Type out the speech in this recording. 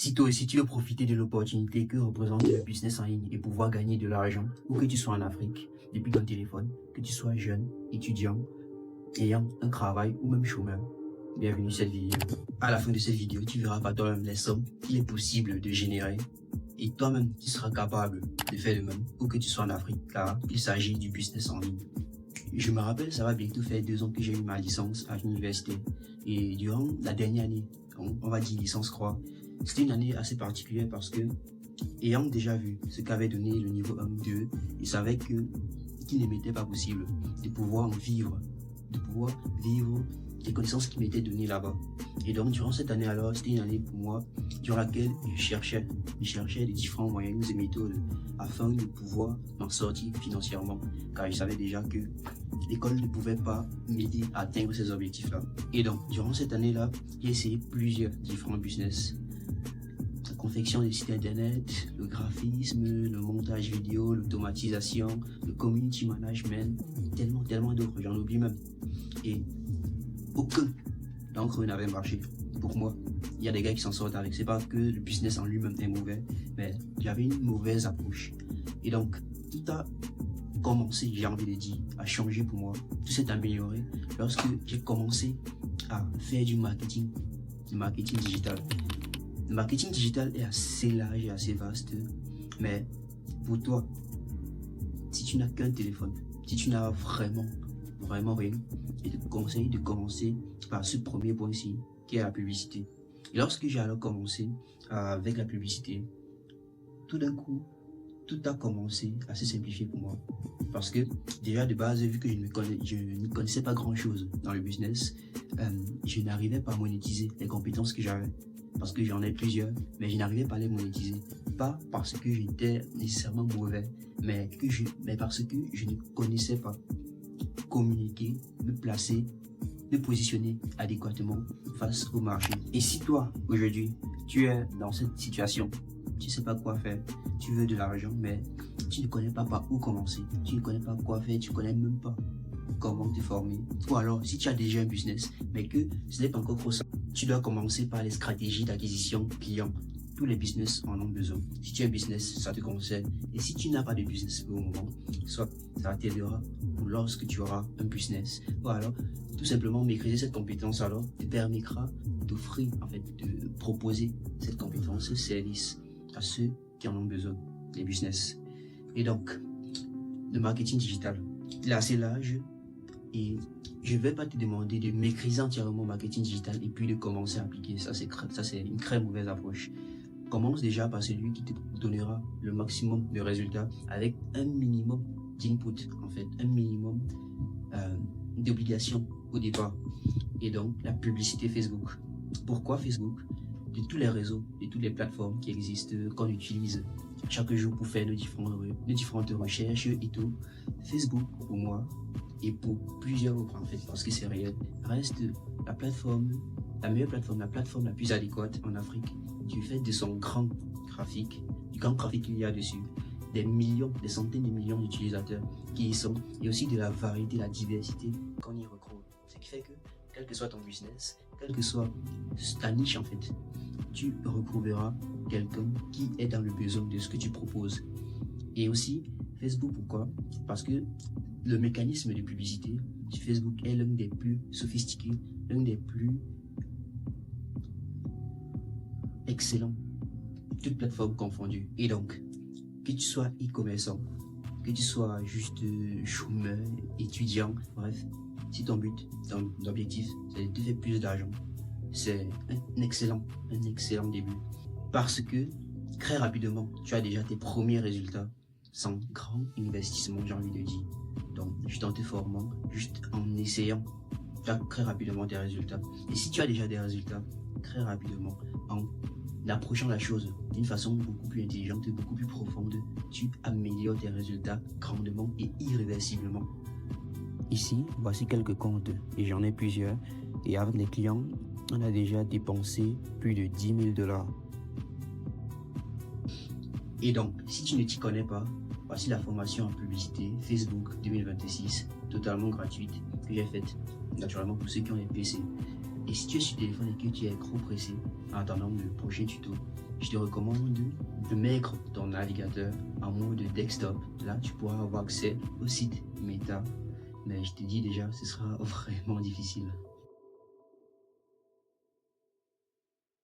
Si toi aussi tu veux profiter de l'opportunité que représente le business en ligne et pouvoir gagner de l'argent, où que tu sois en Afrique, depuis ton téléphone, que tu sois jeune, étudiant, ayant un travail ou même chômeur, bienvenue sur cette vidéo. À la fin de cette vidéo, tu verras par toi-même les sommes qu'il est possible de générer et toi-même tu seras capable de faire le même, où que tu sois en Afrique, car il s'agit du business en ligne. Je me rappelle, ça va bientôt faire 2 ans que j'ai eu ma licence à l'université et durant la dernière année, on va dire licence 3, c'était une année assez particulière parce que, ayant déjà vu ce qu'avait donné le niveau 1, 2, il savait qu'il ne m'était pas possible de pouvoir en vivre, les connaissances qui m'étaient données là-bas. Et donc, durant cette année alors, c'était une année pour moi, durant laquelle je cherchais des différents moyens et méthodes afin de pouvoir m'en sortir financièrement, car je savais déjà que l'école ne pouvait pas m'aider à atteindre ces objectifs-là. Et donc, durant cette année-là, j'ai essayé plusieurs différents business. La confection des sites internet, le graphisme, le montage vidéo, l'automatisation, le community management, tellement d'autres, j'en oublie même. Et aucun d'entre eux n'avait marché pour moi. Il y a des gars qui s'en sortent avec. C'est pas que le business en lui-même est mauvais, mais j'avais une mauvaise approche. Et donc, tout a commencé, j'ai envie de dire, à changer pour moi. Tout s'est amélioré lorsque j'ai commencé à faire du marketing digital. Le marketing digital est assez large et assez vaste, mais pour toi, si tu n'as qu'un téléphone, si tu n'as vraiment rien, je te conseille de commencer par ce premier point-ci, qui est la publicité. Et lorsque j'ai alors commencé avec la publicité, tout d'un coup, tout a commencé à se simplifier pour moi. Parce que déjà de base, vu que je ne connaissais pas grand-chose dans le business, je n'arrivais pas à monétiser les compétences que j'avais. Parce que j'en ai plusieurs, mais je n'arrivais pas à les monétiser. Pas parce que j'étais nécessairement mauvais, mais parce que je ne connaissais pas communiquer, me placer, me positionner adéquatement face au marché. Et si toi, aujourd'hui, tu es dans cette situation, tu ne sais pas quoi faire, tu veux de l'argent, mais tu ne connais pas par où commencer, tu ne connais pas quoi faire, tu ne connais même pas comment te former. Ou alors, si tu as déjà un business, mais que ce n'est pas encore trop simple, tu dois commencer par les stratégies d'acquisition client. Tous les business en ont besoin. Si tu as un business, ça te concerne. Et si tu n'as pas de business au moment, soit ça t'aidera lorsque tu auras un business. Ou alors, tout simplement, maîtriser cette compétence alors te permettra d'offrir, en fait, de proposer cette compétence, ce service à ceux qui en ont besoin, les business. Et donc, le marketing digital, il est assez large et je ne vais pas te demander de maîtriser entièrement le marketing digital et puis de commencer à appliquer. Ça, c'est une très mauvaise approche. Commence déjà par celui qui te donnera le maximum de résultats avec un minimum d'input, en fait, un minimum d'obligation au départ. Et donc, la publicité Facebook. Pourquoi Facebook? De tous les réseaux, de toutes les plateformes qui existent, qu'on utilise chaque jour pour faire nos différentes recherches et tout, Facebook, pour moi, et pour plusieurs autres, en fait, parce que c'est réel, reste la meilleure plateforme, la plateforme la plus adéquate en Afrique, du fait de son grand trafic, du grand trafic qu'il y a dessus, des centaines de millions d'utilisateurs qui y sont, et aussi de la variété, la diversité qu'on y retrouve. Ce qui fait que, quel que soit ton business, quelle que soit ta niche en fait, tu retrouveras quelqu'un qui est dans le besoin de ce que tu proposes. Et aussi, Facebook, pourquoi? Parce que le mécanisme de publicité sur Facebook est l'un des plus sophistiqués, l'un des plus excellents, toutes plateformes confondues. Et donc, que tu sois e-commerçant, que tu sois juste chômeur, étudiant, bref, si ton but, ton objectif, c'est de te faire plus d'argent, c'est un excellent début. Parce que très rapidement, tu as déjà tes premiers résultats sans grand investissement, j'ai envie de dire. Donc, juste en te formant, juste en essayant, tu as très rapidement des résultats. Et si tu as déjà des résultats, très rapidement, en approchant la chose d'une façon beaucoup plus intelligente, beaucoup plus profonde, tu améliores tes résultats grandement et irréversiblement. Ici, voici quelques comptes, et j'en ai plusieurs. Et avec les clients, on a déjà dépensé plus de 10 000 $. Et donc, si tu ne t'y connais pas, voici la formation en publicité Facebook 2026, totalement gratuite, que j'ai faite, naturellement pour ceux qui ont les PC. Et si tu es sur téléphone et que tu es trop pressé en attendant le prochain tuto, je te recommande de mettre ton navigateur en mode desktop. Là, tu pourras avoir accès au site Meta. Mais je te dis déjà, ce sera vraiment difficile.